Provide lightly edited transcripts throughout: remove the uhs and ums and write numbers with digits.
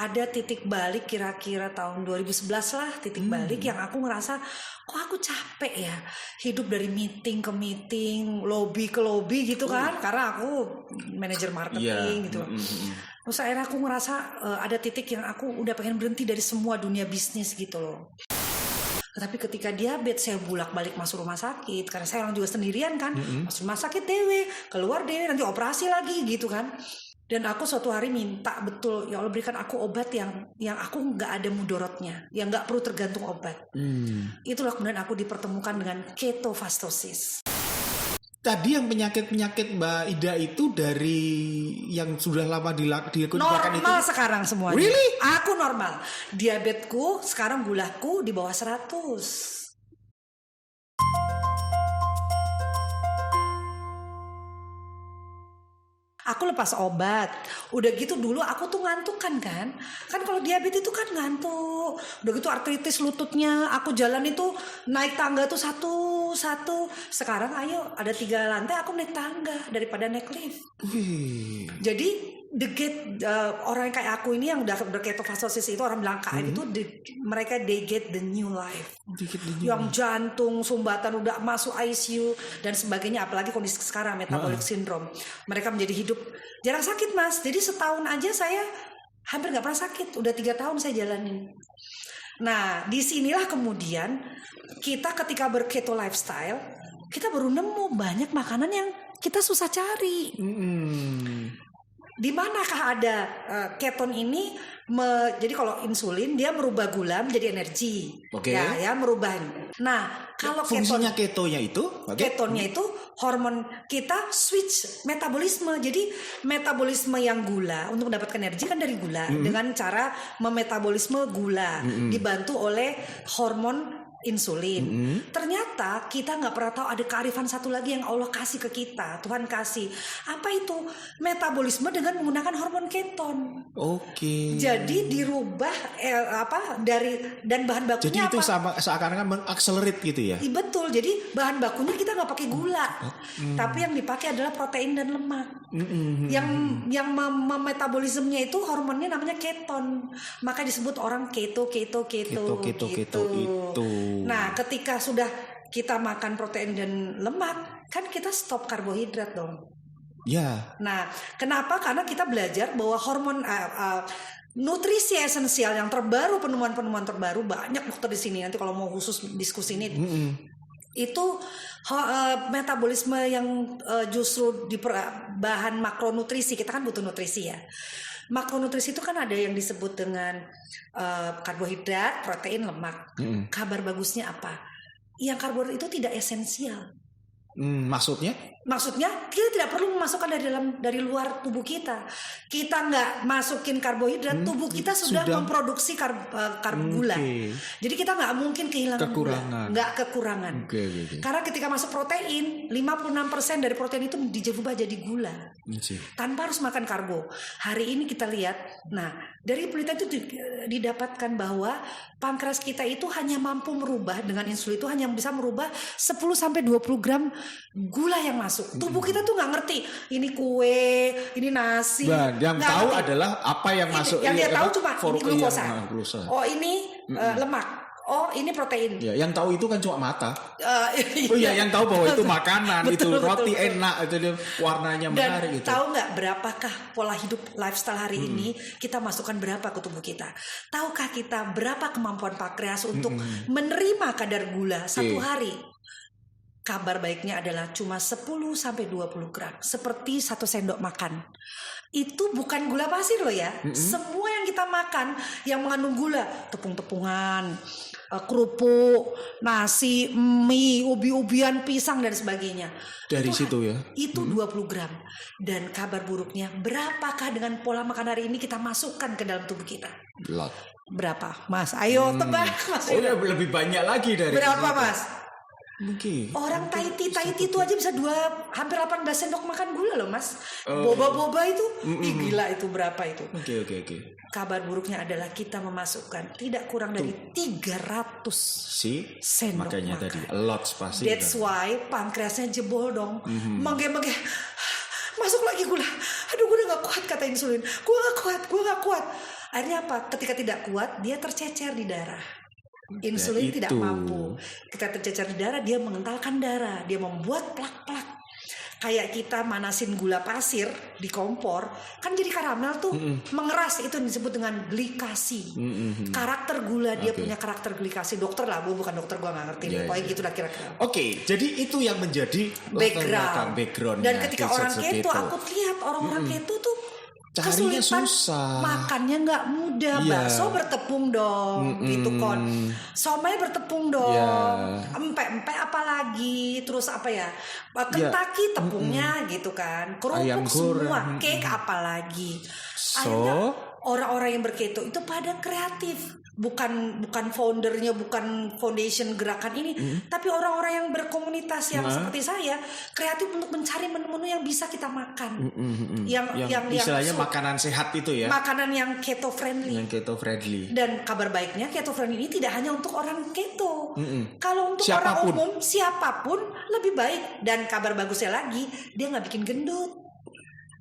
ada titik balik kira-kira tahun 2011 lah, titik balik yang aku ngerasa kok aku capek ya hidup dari meeting ke meeting, lobby ke lobby gitu kan, karena aku manajer marketing gitu. Terus akhirnya aku ngerasa ada titik yang aku udah pengen berhenti dari semua dunia bisnis gitu loh. Tapi ketika diabetes saya bolak-balik masuk rumah sakit karena saya orang juga sendirian kan, masuk rumah sakit dewe, keluar dewe, nanti operasi lagi gitu kan. Dan aku suatu hari minta betul, ya Allah berikan aku obat yang aku nggak ada mudorotnya, yang nggak perlu tergantung obat. Itulah kemudian aku dipertemukan dengan ketofastosis. Tadi yang penyakit-penyakit Mbak Ida itu dari yang sudah lama dilakukan normal itu sekarang semuanya. Really? Aku normal. Diabetesku sekarang gulaku di bawah 100. Aku lepas obat. Udah gitu dulu aku tuh ngantuk kan. Kan kalau diabetes itu kan ngantuk. Udah gitu artritis lututnya. Aku jalan itu naik tangga tuh satu. Sekarang ayo ada 3 lantai aku naik tangga daripada naik lift. Jadi orang kayak aku ini yang udah berketofastosis itu orang bilang KM itu mereka they get the new life. Yang jantung, sumbatan udah masuk ICU dan sebagainya, apalagi kondisi sekarang metabolic syndrome. Mereka menjadi hidup jarang sakit Mas. Jadi setahun aja saya hampir nggak pernah sakit. Udah 3 tahun saya jalanin. Nah disinilah kemudian kita ketika berketo lifestyle kita baru nemu banyak makanan yang kita susah cari. Di manakah ada keton ini? Jadi kalau insulin dia merubah gula menjadi energi, ya merubah. Nah kalau fungsinya ketonnya itu hormon kita switch metabolisme. Jadi metabolisme yang gula untuk mendapatkan energi kan dari gula dengan cara memetabolisme gula dibantu oleh hormon insulin. Ternyata kita nggak pernah tahu ada kearifan satu lagi yang Allah kasih ke kita, Tuhan kasih. Apa itu? Metabolisme dengan menggunakan hormon keton. Jadi dirubah dari dan bahan bakunya. Jadi itu seakan-akan mengakselerate gitu ya? Betul. Jadi bahan bakunya kita nggak pakai gula, tapi yang dipakai adalah protein dan lemak. Yang metabolismenya itu hormonnya namanya keton. Maka disebut orang keto gitu. Nah, ketika sudah kita makan protein dan lemak, kan kita stop karbohidrat dong. Ya. Nah, kenapa? Karena kita belajar bahwa hormon nutrisi esensial yang terbaru, penemuan-penemuan terbaru banyak dokter di sini. Nanti kalau mau khusus diskusi ini, itu metabolisme yang justru di bahan makronutrisi. Kita kan butuh nutrisi ya. Makronutrisi itu kan ada yang disebut dengan karbohidrat, protein, lemak. Kabar bagusnya apa? Yang karbohidrat itu tidak esensial. Maksudnya kita tidak perlu memasukkan dari luar tubuh kita. Kita nggak masukin karbohidrat, tubuh kita sudah memproduksi gula. Jadi kita nggak mungkin kehilangan gula, nggak kekurangan. Karena ketika masuk protein, 56% dari protein itu dirubah jadi gula tanpa harus makan karbo. Hari ini kita lihat, nah dari penelitian itu didapatkan bahwa pankreas kita itu hanya mampu merubah dengan insulin itu hanya bisa merubah 10-20 gram gula yang masuk. Tubuh kita tuh nggak ngerti ini kue, ini nasi. Yang tahu ngerti. Adalah apa yang masuk. Yang dia tahu cuma ini glukosa. Oh ini lemak. Oh ini protein. Ya, yang tahu itu kan cuma mata. Yang tahu bahwa itu makanan, betul, itu roti betul. Enak, itu warnanya menarik. Dan tahu nggak berapakah pola hidup lifestyle hari ini kita masukkan berapa ke tubuh kita? Tahukah kita berapa kemampuan pankreas untuk menerima kadar gula satu hari? Kabar baiknya adalah cuma 10-20 gram, seperti 1 sendok makan. Itu bukan gula pasir loh ya. Semua yang kita makan yang mengandung gula, tepung-tepungan, kerupuk, nasi, mie, ubi-ubian, pisang dan sebagainya. Dari itu, situ ya. Itu 20 gram. Dan kabar buruknya, berapakah dengan pola makan hari ini kita masukkan ke dalam tubuh kita? Berapa, Mas? Ayo tebak, Mas. Lebih banyak lagi dari berapa, itu. Mas? Mungkin. Orang Tahiti itu aja bisa hampir 18 sendok makan gula loh Mas. Boba-boba itu, gila itu berapa itu? Oke. Kabar buruknya adalah kita memasukkan tidak kurang dari 300 sendok makanya makan. Tadi a lot pasti. That's why pankreasnya jebol dong. Mengge-mengge. Masuk lagi gula. Aduh gue udah gak kuat kata insulin. Gue gak kuat. Akhirnya apa? Ketika tidak kuat, dia tercecer di darah. Insulin tidak itu. mampu. Ketika tercecer di darah, dia mengentalkan darah. Dia membuat plak-plak. Kayak kita manasin gula pasir di kompor, kan jadi karamel tuh mengeras, itu yang disebut dengan glikasi. Karakter gula, dia punya karakter glikasi. Dokter lah, bukan dokter, gue nggak ngerti. Pokoknya gitu lah kira-kira. Oke, jadi itu yang menjadi background. Dan ketika orang keto, aku lihat orang-orang keto tuh carinya kesulitan, susah, makannya nggak mudah. Bakso bertepung dong, gitu kon. Somai bertepung dong, empek-empek apalagi, terus apa ya, Kentucky tepungnya gitu kan, kerupuk semua, cake apalagi. Akhirnya orang-orang yang berketo itu pada kreatif. Bukan foundernya, bukan foundation gerakan ini, tapi orang-orang yang berkomunitas yang seperti saya, kreatif untuk mencari menu-menu yang bisa kita makan. Yang istilahnya makanan sehat itu ya. Makanan yang keto friendly. Yang keto friendly. Dan kabar baiknya keto friendly ini tidak hanya untuk orang keto. Kalau untuk siapapun. orang umum, siapapun lebih baik. Dan kabar bagusnya lagi, dia nggak bikin gendut.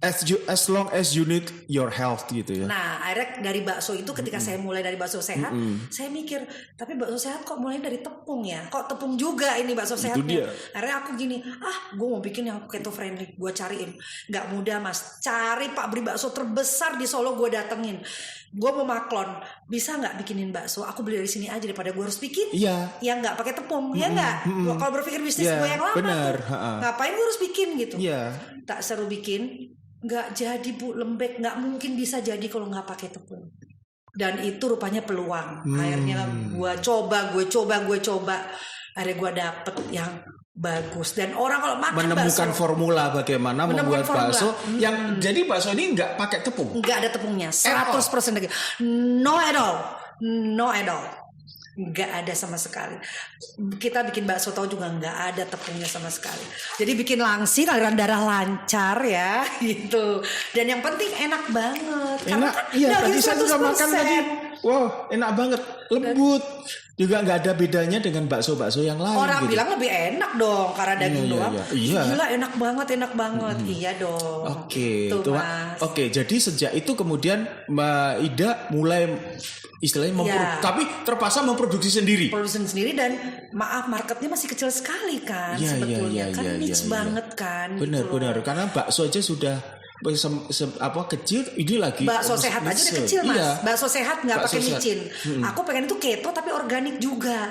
As long as you need your health gitu ya. Nah, akhirnya dari bakso itu ketika saya mulai dari bakso sehat, saya mikir, tapi bakso sehat kok mulai dari tepung ya? Kok tepung juga ini bakso sehatnya? Akhirnya aku gini, gue mau bikin yang keto friendly, gue cariin. Gak mudah mas, cari pabrik bakso terbesar di Solo, gue datengin. Gue mau maklon, bisa nggak bikinin bakso? Aku beli dari sini aja daripada gue harus bikin. Iya. Yang nggak pakai tepung, ya nggak? Kalau berpikir bisnis gue yang lama bener. tuh, ngapain gue harus bikin gitu? Iya. Tak seru bikin. Nggak jadi bu, lembek, nggak mungkin bisa jadi kalau nggak pakai tepung. Dan itu rupanya peluang. Akhirnya gue coba. Akhirnya gue dapet yang bagus. Dan orang kalau makan menemukan bakso, formula bagaimana membuat bakso yang jadi bakso ini nggak pakai tepung. Nggak ada tepungnya, 100% lagi. No at all. Nggak ada sama sekali. Kita bikin bakso tahu juga nggak ada tepungnya sama sekali. Jadi bikin langsing, aliran darah lancar ya gitu. Dan yang penting enak banget. Enak, iya tadi saya juga makan tadi. Wow, enak banget, lembut. Juga nggak ada bedanya dengan bakso-bakso yang lain. Orang bilang lebih enak dong karena daging doang. Iya. Gila enak banget. Iya dong. Oke, jadi sejak itu kemudian Mbak Ida mulai istilahnya tapi terpaksa memproduksi sendiri. Produksi sendiri dan maaf marketnya masih kecil sekali kan sebetulnya niche banget kan. Benar. Karena bakso aja sudah kecil, ini lagi bakso sehat aja udah kecil mas. Bakso sehat nggak pakai micin. Aku pengen itu keto tapi organik juga.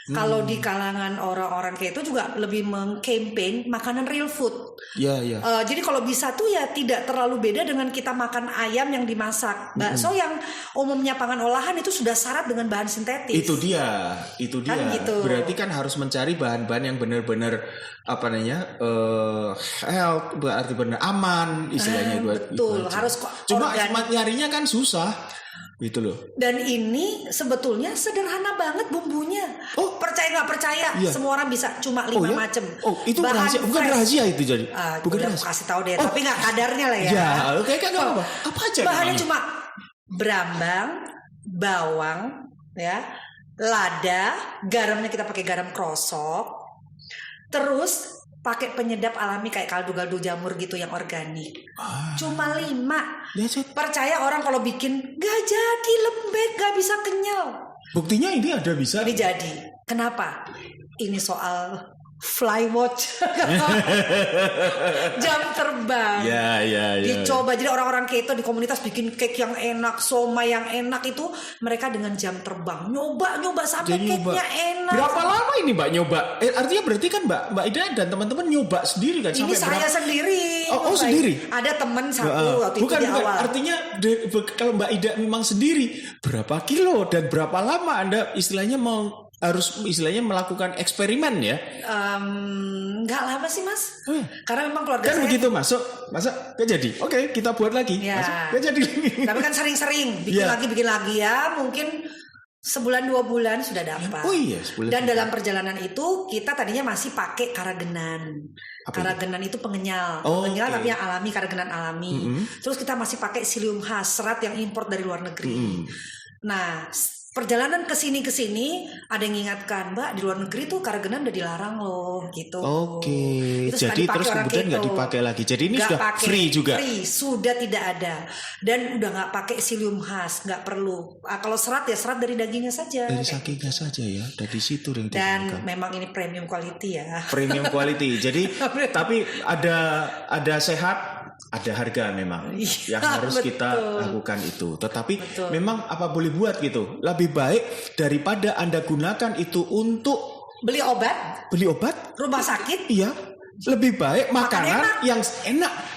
Kalau di kalangan orang-orang keto juga lebih mengkampen makanan real food. Iya. Jadi kalau bisa tuh ya tidak terlalu beda dengan kita makan ayam yang dimasak. Bakso yang umumnya pangan olahan itu sudah syarat dengan bahan sintetis. Itu dia. Kan gitu. Berarti kan harus mencari bahan-bahan yang benar-benar health, berarti benar aman istilahnya. Betul, harus cuma nyarinya kan susah. Gitu loh. Dan ini sebetulnya sederhana banget bumbunya. Percaya nggak percaya, semua orang bisa. Cuma 5 macam. Itu rahasia, bukan rahasia itu jadi. Bukan rahasia. Kasih tahu deh, tapi nggak kadarnya lah ya. Ya, oke kan apa? Apa aja? Bahannya cuma berambang, bawang, ya, lada, garamnya kita pakai garam krosok. Terus pakai penyedap alami kayak kaldu-kaldu jamur gitu yang organik. Cuma 5. Percaya orang kalau bikin gak jadi lembek, gak bisa kenyal. Buktinya ini ada bisa. Ini jadi. Kenapa? Ini soal flywatch. Jam terbang. Ya. Dicoba. Jadi orang-orang keto di komunitas bikin cake yang enak, somai yang enak itu mereka dengan jam terbang. Nyoba sampai cake-nya enak. Berapa lama ini Mbak nyoba? Artinya berarti kan Mbak Ida dan teman-teman nyoba sendiri kan? Ini saya sendiri. Sendiri? Ada teman satu waktu bukan, itu di awal. Artinya kalau Mbak Ida memang sendiri, berapa kilo dan berapa lama Anda istilahnya harus melakukan eksperimen ya? Nggak lama sih mas, karena memang keluarga kan saya begitu masuk gak jadi. Oke, kita buat lagi. Ya. Gak jadi. Tapi kan sering-sering bikin lagi ya, mungkin sebulan 2 bulan sudah dapat. Dan dalam perjalanan itu kita tadinya masih pakai karagenan. Karagenan itu pengenyal, tapi yang alami, karagenan alami. Terus kita masih pakai psyllium khas, serat yang import dari luar negeri. Nah, perjalanan ke sini ada yang mengingatkan, Mbak, di luar negeri tuh karagenan udah dilarang loh gitu. Oke, Itu suka jadi dipakai terus orang kemudian nggak keto. dipakai lagi. Jadi ini Nggak sudah pakai, free juga. Free, sudah tidak ada. Dan udah nggak pakai psyllium khas, nggak perlu. Kalau serat ya serat dari dagingnya saja. Dari sakingnya saja ya, dari situ yang Dan digunakan. memang ini premium quality ya. Premium quality. Jadi tapi ada sehat, ada harga memang Iya, yang harus kita betul. lakukan itu. Tetapi Betul. memang apa boleh buat gitu. Lebih baik daripada Anda gunakan itu untuk Beli obat, beli obat. rumah sakit, Iya, lebih baik makanan enak. yang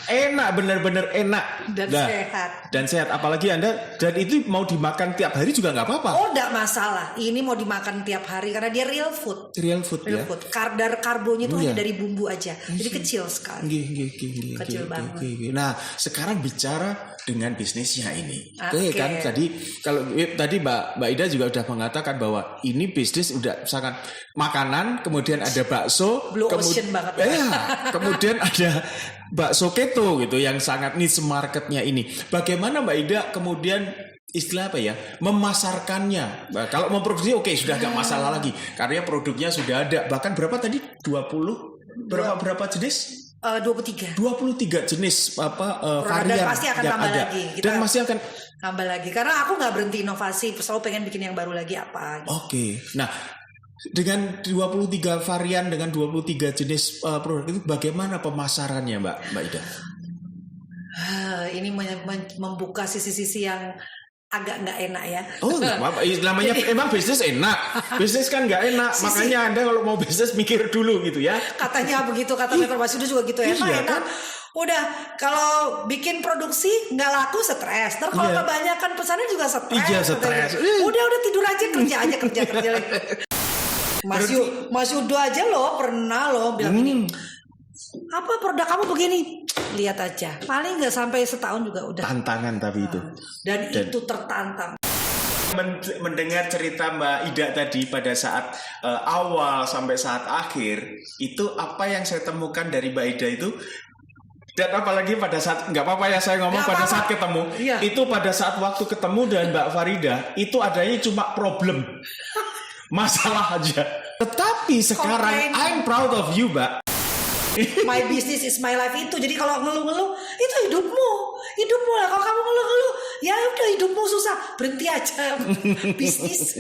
enak, benar-benar enak dan Nah, sehat. dan sehat. Apalagi Anda dan itu mau dimakan tiap hari juga nggak apa-apa. Oh, enggak masalah. Ini mau dimakan tiap hari karena dia real food. Real food Real ya. food. Kadar karbonya itu Iya. hanya dari bumbu aja. Jadi kecil sekali. Nggih, Kecil banget. Nah, sekarang bicara dengan bisnisnya ini. Oke, Oke. kan tadi Mbak Ida juga udah mengatakan bahwa ini bisnis udah sangat makanan, kemudian ada bakso, Blue ocean banget ya. Ya, kemudian ada bakso keto gitu yang sangat niche marketnya ini. Bagaimana Mbak Ida kemudian istilah apa ya, memasarkannya? Nah, kalau memproduksi oke, sudah gak masalah lagi karena produknya sudah ada. Bahkan berapa tadi? 20 berapa jenis? 23. 23 jenis Dan varian pasti akan yang tambah ada. lagi. Dan masih akan Tambah lagi. Karena aku nggak berhenti inovasi. Selalu pengen bikin yang baru lagi apa. Gitu. oke. Nah, dengan 23 varian dengan 23 jenis produk itu bagaimana pemasarannya Mbak Ida? Ini membuka sisi-sisi yang agak nggak enak ya. Oh, nggak apa-apa. Namanya emang bisnis enak. Bisnis kan nggak enak. Makanya Anda kalau mau bisnis mikir dulu gitu ya. Katanya begitu, kata Peter Basuda juga gitu ya. Iya, Enak. kan? Udah kalau bikin produksi nggak laku stres. Ntar kalau Iya. kebanyakan pesanan juga stres. Iya, stres. Udah tidur aja kerja lagi. Mas Yudo aja loh pernah loh bilang gini. Apa produk kamu begini? Lihat aja. Paling nggak sampai setahun juga udah. Tantangan tapi itu. Dan itu tertantang. Mendengar cerita Mbak Ida tadi pada saat awal sampai saat akhir, itu apa yang saya temukan dari Mbak Ida itu, dan apalagi pada saat, nggak apa-apa ya saya ngomong Nggak pada apa-apa. saat ketemu, Iya. itu pada saat waktu ketemu dan Mbak Farida, itu adanya cuma problem, masalah aja. Tetapi sekarang Komplain. I'm proud of you Mbak. My business is my life itu. Jadi kalau ngeluh-ngeluh itu hidupmu lah. Kalau kamu ngeluh-ngeluh ya udah hidupmu susah. Berhenti aja bisnis.